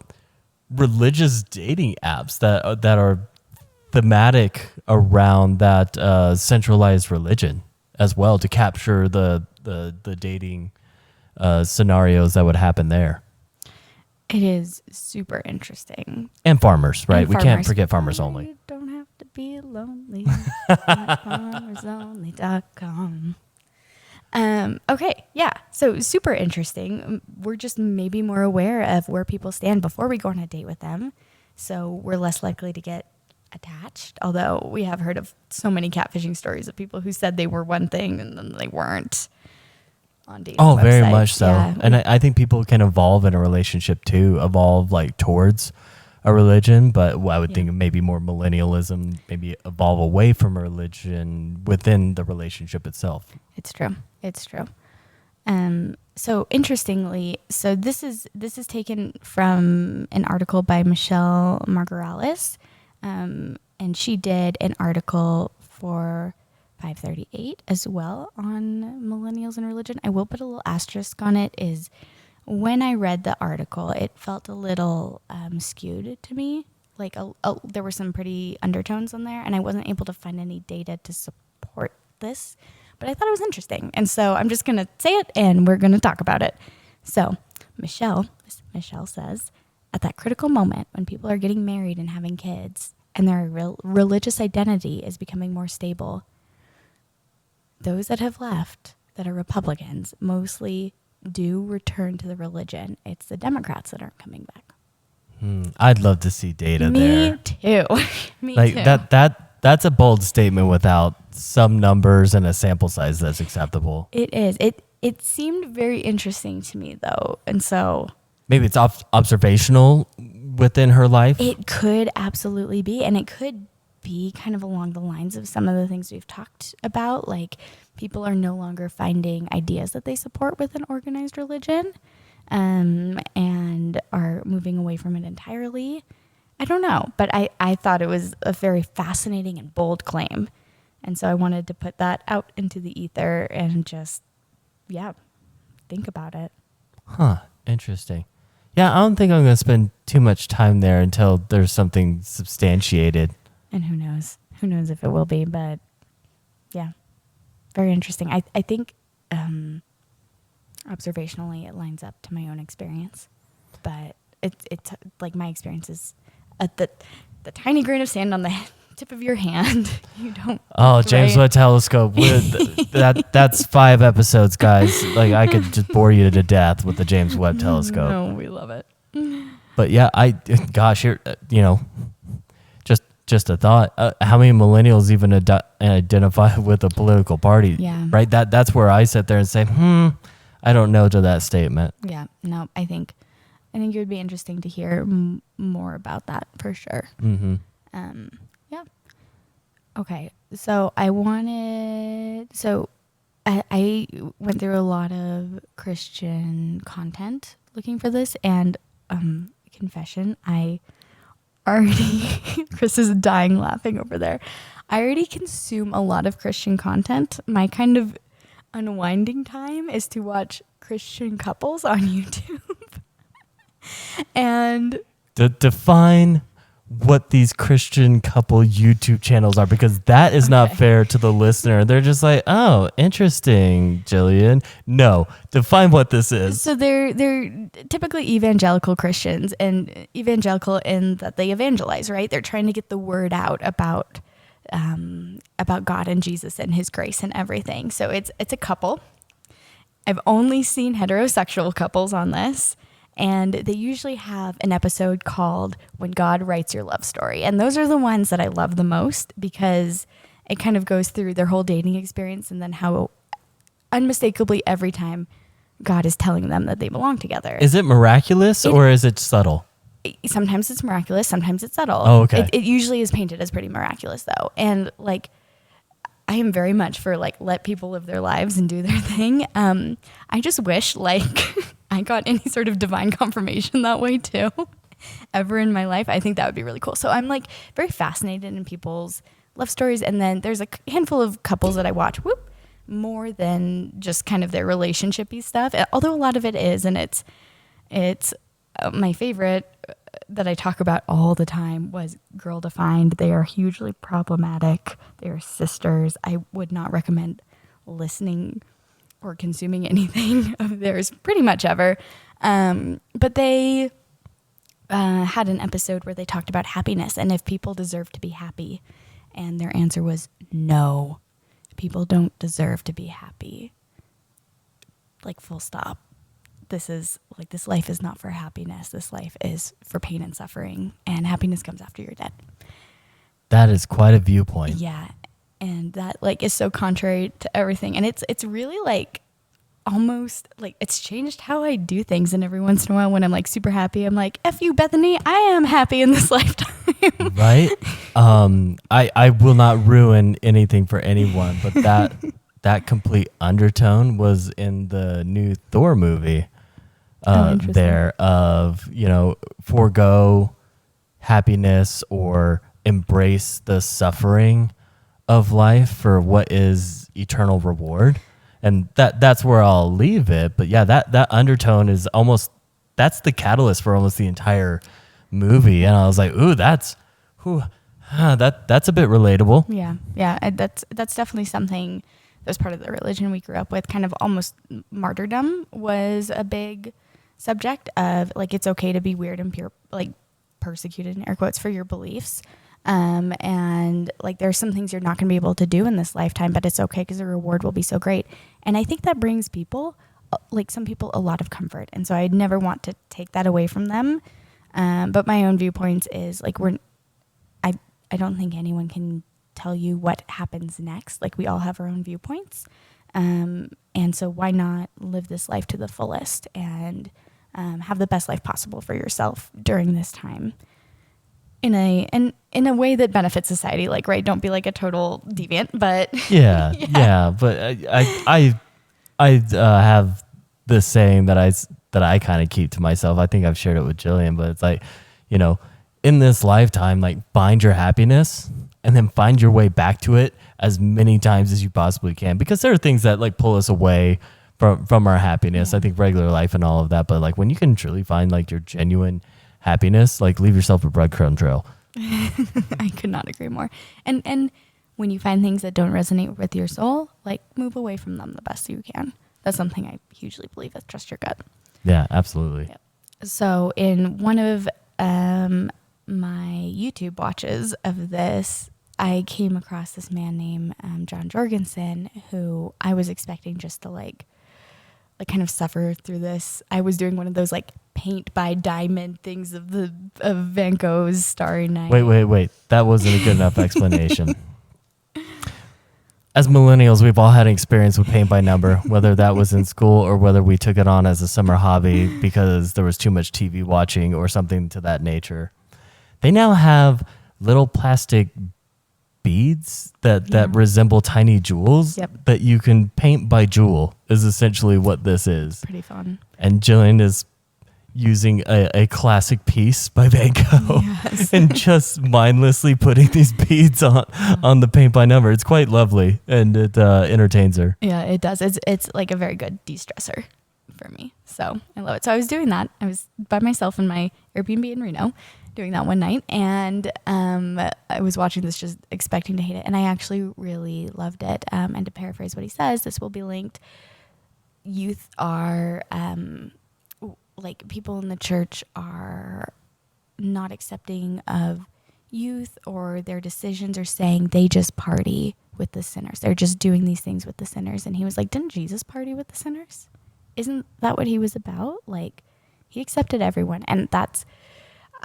religious dating apps that are thematic around that centralized religion as well to capture the dating scenarios that would happen there. It is super interesting. And farmers, right? And we can't forget farmers only. You don't have to be lonely. farmersonly.com. Okay, yeah. So super interesting. We're just maybe more aware of where people stand before we go on a date with them. So we're less likely to get attached. Although we have heard of so many catfishing stories of people who said they were one thing and then they weren't. On dating websites. Very much so. Yeah. And I think people can evolve in a relationship too, evolve towards a religion, but I would think maybe more millennialism, maybe evolve away from religion within the relationship itself. It's true. So interestingly, this is taken from an article by Michelle Margaralis, and she did an article for 538 as well on millennials and religion. I will put a little asterisk on it. Is when I read the article, it felt a little skewed to me. There were some pretty undertones on there, and I wasn't able to find any data to support this. But I thought it was interesting, and so I'm just gonna say it, and we're gonna talk about it. So Michelle says, at that critical moment when people are getting married and having kids, and their religious identity is becoming more stable, those that have left that are Republicans mostly do return to the religion. It's the Democrats that aren't coming back. I'd love to see data there. Me too. Me Like too. that's a bold statement without some numbers and a sample size that's acceptable. It is. It seemed very interesting to me though, and so Maybe it's observational within her life. it could absolutely be, and it could be kind of along the lines of some of the things we've talked about. Like people are no longer finding ideas that they support with an organized religion, and are moving away from it entirely. I don't know, but I thought it was a very fascinating and bold claim. And so I wanted to put that out into the ether and just, yeah, think about it. Huh. Interesting. Yeah, I don't think I'm going to spend too much time there until there's something substantiated. And who knows? Who knows if it will be, but yeah, very interesting. I think observationally it lines up to my own experience, but it's like my experience is at the tiny grain of sand on the tip of your hand. You don't. Oh, James right? Webb Telescope. That's 5 episodes, guys. Like I could just bore you to death with the James Webb Telescope. No, we love it. But yeah, gosh, here, just a thought. How many millennials even identify with a political party? Yeah. Right. That's where I sit there and say, I don't know to that statement. Yeah. No, I think it would be interesting to hear more about that for sure. Mm-hmm. Yeah. Okay. So I went through a lot of Christian content looking for this, and confession, I already Chris is dying laughing over there. I already consume a lot of Christian content. My kind of unwinding time is to watch Christian couples on YouTube. And Define what these Christian couple YouTube channels are, because that is not fair to the listener. They're just like, oh, interesting, Jillian. No, define what this is. so they're typically evangelical Christians, and evangelical in that they evangelize, right? They're trying to get the word out about God and Jesus and his grace and everything. So it's a couple. I've only seen heterosexual couples on this. And they usually have an episode called When God Writes Your Love Story. And those are the ones that I love the most, because it kind of goes through their whole dating experience and then how unmistakably every time God is telling them that they belong together. Is it miraculous or is it subtle? Sometimes it's miraculous, sometimes it's subtle. Oh, okay. It usually is painted as pretty miraculous though. And like, I am very much for like, let people live their lives and do their thing. I just wish like I got any sort of divine confirmation that way too, ever in my life. I think that would be really cool. So I'm like very fascinated in people's love stories. And then there's a handful of couples that I watch, more than just kind of their relationship-y stuff. Although a lot of it is, and it's my favorite that I talk about all the time was Girl Defined. They are hugely problematic. They are sisters. I would not recommend listening or consuming anything of theirs pretty much ever. But they had an episode where they talked about happiness and if people deserve to be happy. And their answer was no, people don't deserve to be happy. Like full stop. This life is not for happiness. This life is for pain and suffering, and happiness comes after you're dead. That is quite a viewpoint. Yeah. And that like is so contrary to everything. And it's really like almost like it's changed how I do things. And every once in a while when I'm like super happy, I'm like, F you, Bethany, I am happy in this lifetime. Right? I will not ruin anything for anyone, but that complete undertone was in the new Thor movie. There of, forego happiness or embrace the suffering of life for what is eternal reward. And that's where I'll leave it. But yeah, that undertone is that's the catalyst for almost the entire movie. And I was like, ooh, that's a bit relatable. Yeah. Yeah. That's definitely something that was part of the religion we grew up with. Kind of almost martyrdom was a big subject of like, it's okay to be weird and pure, like persecuted in air quotes for your beliefs. And like, there's some things you're not going to be able to do in this lifetime, but it's okay because the reward will be so great. And I think that brings people, like some people, a lot of comfort. And so I'd never want to take that away from them. But my own viewpoints is like I don't think anyone can tell you what happens next. Like we all have our own viewpoints. And so why not live this life to the fullest and have the best life possible for yourself during this time in a way that benefits society. Like, right. Don't be like a total deviant, but yeah. But I have this saying that I kind of keep to myself. I think I've shared it with Jillian, but it's like, in this lifetime, like find your happiness and then find your way back to it as many times as you possibly can, because there are things that like pull us away from our happiness. I think regular life and all of that, but like when you can truly find like your genuine happiness, like leave yourself a breadcrumb trail. I could not agree more. And when you find things that don't resonate with your soul, like move away from them the best you can. That's something I hugely believe is trust your gut. Yeah, absolutely. Yep. So in one of my YouTube watches of this, I came across this man named John Jorgensen, who I was expecting just to like kind of suffer through this. I was doing one of those like paint by diamond things of Van Gogh's Starry Night. Wait. That wasn't a good enough explanation. As millennials, we've all had an experience with paint by number, whether that was in school or whether we took it on as a summer hobby because there was too much TV watching or something to that nature. They now have little plastic beads that resemble tiny jewels that you can paint by jewel is essentially what this is. Pretty fun. And Jillian is using a classic piece by Van Gogh and just mindlessly putting these beads on the paint by number. It's quite lovely and it entertains her. Yeah, it does. It's like a very good de-stressor for me. So I love it. So I was doing that. I was by myself in my Airbnb in Reno doing that one night, and I was watching this just expecting to hate it, and I actually really loved it. And to paraphrase what he says, this will be linked. Youth are like people in the church are not accepting of youth or their decisions, or saying they just party with the sinners. They're just doing these things with the sinners. And he was like, didn't Jesus party with the sinners? Isn't that what he was about? Like, he accepted everyone. And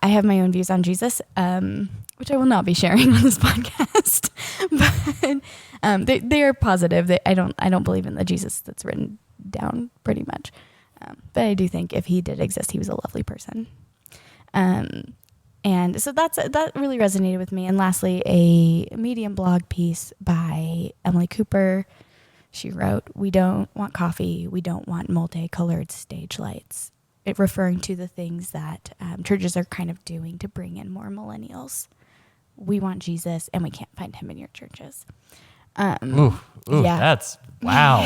I have my own views on Jesus, which I will not be sharing on this podcast, but they are positive. I don't believe in the Jesus that's written down pretty much. But I do think if he did exist, he was a lovely person. And so that really resonated with me. And lastly, a Medium blog piece by Emily Cooper. She wrote, "We don't want coffee. We don't want multicolored stage lights." It referring to the things that churches are kind of doing to bring in more millennials. We want Jesus, and we can't find him in your churches. Ooh, that's wow.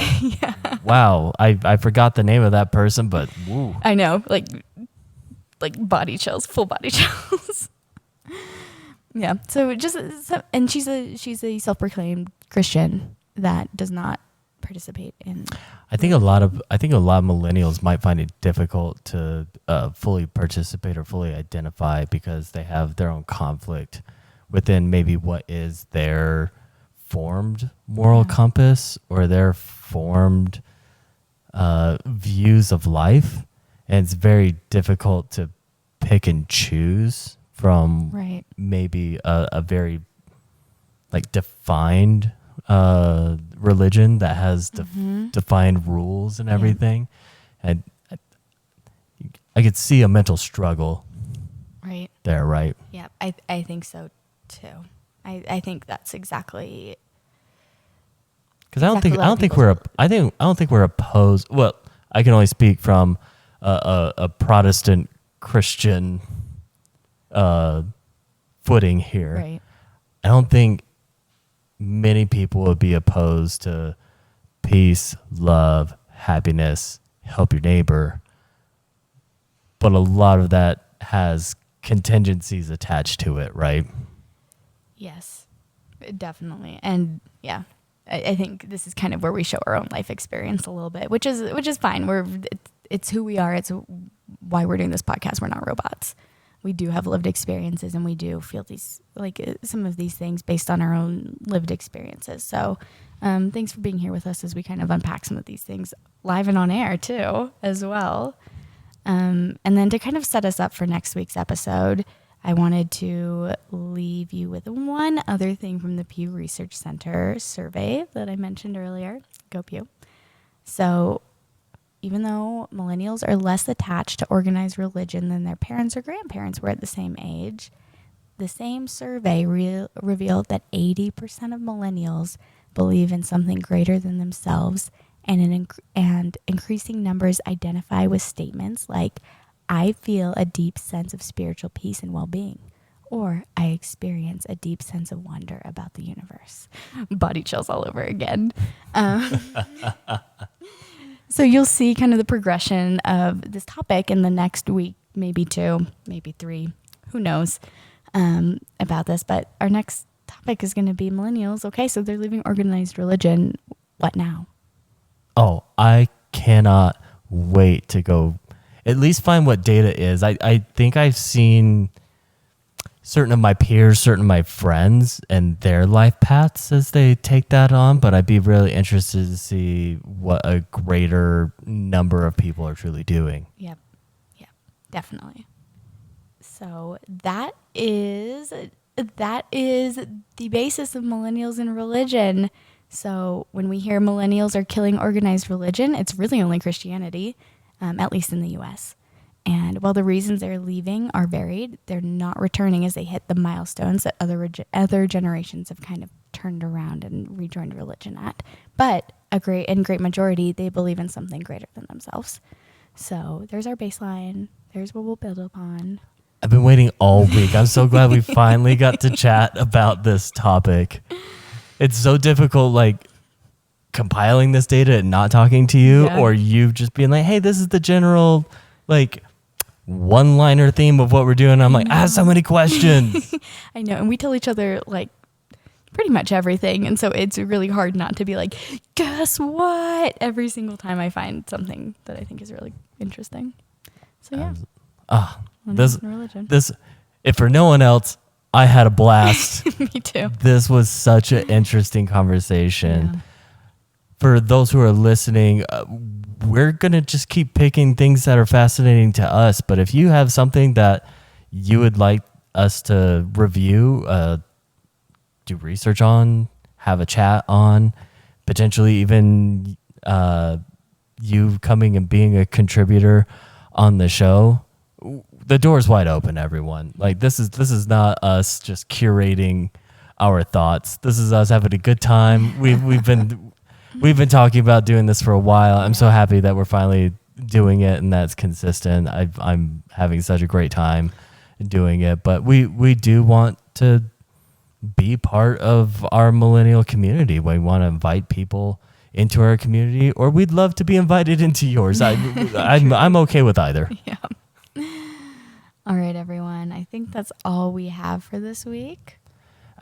Wow. I forgot the name of that person, but woo. I know, like body chills, full body chills. Yeah. So and she's a self-proclaimed Christian that does not participate in. I think a lot of millennials might find it difficult to fully participate or fully identify because they have their own conflict within maybe what is their formed moral compass or their formed views of life, and it's very difficult to pick and choose from maybe a very like defined religion that has defined rules and everything. And I could see a mental struggle there, right? Yeah, I think so too. I think that's exactly because I don't think we're opposed. Well, I can only speak from a Protestant Christian footing here. Right. I don't think many people would be opposed to peace, love, happiness, help your neighbor, but a lot of that has contingencies attached to it, right? Yes, definitely. And yeah, I think this is kind of where we show our own life experience a little bit, which is fine. It's who we are. It's why we're doing this podcast. We're not robots. We do have lived experiences, and we do feel these, like some of these things based on our own lived experiences. So thanks for being here with us as we kind of unpack some of these things live and on air too, as well. And then to kind of set us up for next week's episode, I wanted to leave you with one other thing from the Pew Research Center survey that I mentioned earlier. Go Pew. So even though millennials are less attached to organized religion than their parents or grandparents were at the same age, the same survey revealed that 80% of millennials believe in something greater than themselves, and increasing numbers identify with statements like, I feel a deep sense of spiritual peace and well-being, or I experience a deep sense of wonder about the universe. Body chills all over again. So you'll see kind of the progression of this topic in the next week, maybe 2, maybe 3, who knows, about this. But our next topic is going to be millennials. Okay, so they're leaving organized religion. What now? Oh, I cannot wait to go at least find what data is. I think I've seen certain of my peers, certain of my friends and their life paths as they take that on, but I'd be really interested to see what a greater number of people are truly doing. Yep, definitely. So that is the basis of millennials and religion. So when we hear millennials are killing organized religion, it's really only Christianity, at least in the U.S. And while the reasons they're leaving are varied, they're not returning as they hit the milestones that other generations have kind of turned around and rejoined religion at. But a great majority, they believe in something greater than themselves. So there's our baseline. There's what we'll build upon. I've been waiting all week. I'm so glad we finally got to chat about this topic. It's so difficult, like, compiling this data and not talking to you, or you just being like, hey, this is the general, like, one-liner theme of what we're doing. I'm like, I have so many questions. I know. And we tell each other, like, pretty much everything. And so it's really hard not to be like, guess what? Every single time I find something that I think is really interesting. So, yeah. This, if for no one else, I had a blast. Me too. This was such an interesting conversation. Yeah. For those who are listening, we're going to just keep picking things that are fascinating to us. But if you have something that you would like us to review, do research on, have a chat on, potentially even you coming and being a contributor on the show, the door's wide open, everyone. Like, this is not us just curating our thoughts. This is us having a good time. We've been talking about doing this for a while. I'm so happy that we're finally doing it and that's consistent. I'm having such a great time doing it. But we do want to be part of our millennial community. We want to invite people into our community, or we'd love to be invited into yours. I'm okay with either. Yeah. All right, everyone. I think that's all we have for this week.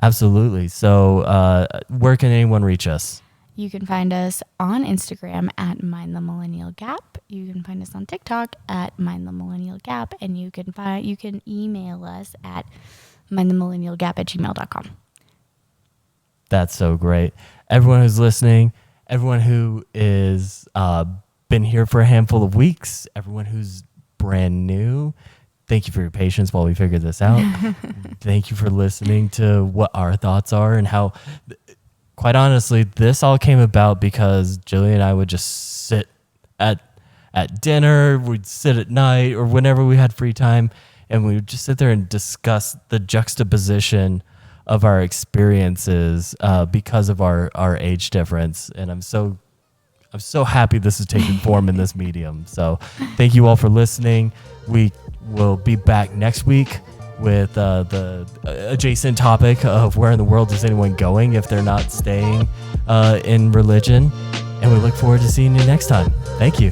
Absolutely. So where can anyone reach us? You can find us on Instagram at Mind the Millennial Gap. You can find us on TikTok at Mind the Millennial Gap, and you can email us at mindthemillennialgap@gmail.com. That's so great. Everyone who's listening, everyone who is been here for a handful of weeks, everyone who's brand new, thank you for your patience while we figure this out. Thank you for listening to what our thoughts are and how. Quite honestly, this all came about because Jillian and I would just sit at dinner, we'd sit at night or whenever we had free time, and we would just sit there and discuss the juxtaposition of our experiences because of our age difference. And I'm so happy this is taking form in this medium. So thank you all for listening. We will be back next week with the adjacent topic of where in the world is anyone going if they're not staying in religion. And we look forward to seeing you next time. Thank you.